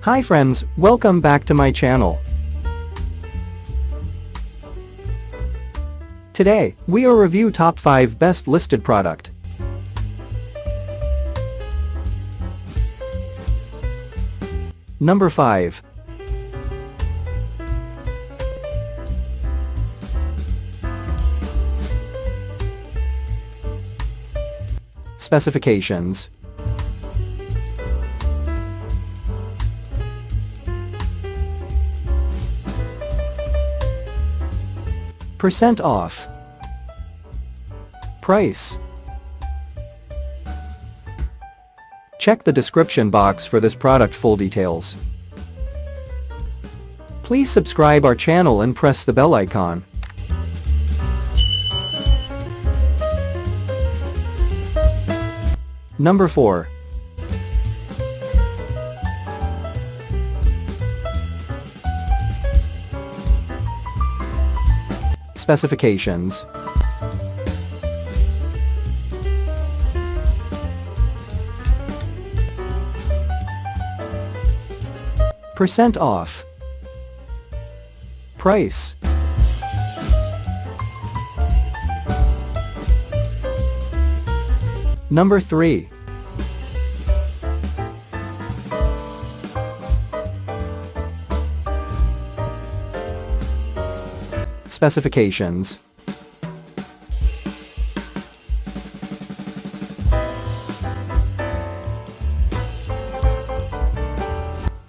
Hi friends, welcome back to my channel. Today, we will review top 5 best listed product. Number 5. Specifications. Percent off. Price. Check the description box for this product full details. Please subscribe our channel and press the bell icon. Number 4. Specifications. Percent off. Price. Number 3. Specifications.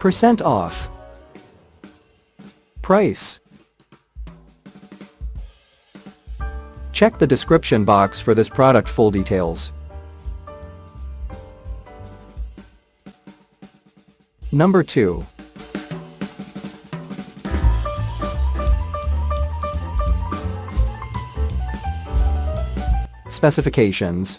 Percent off. Price. Check the description box for this product full details. Number 2. Specifications.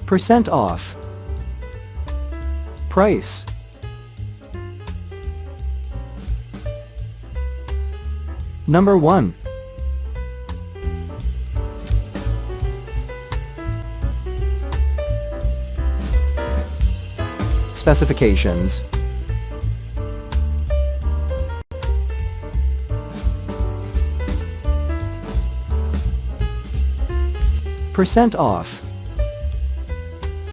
Percent off. Price. Number 1. Specifications. Percent off.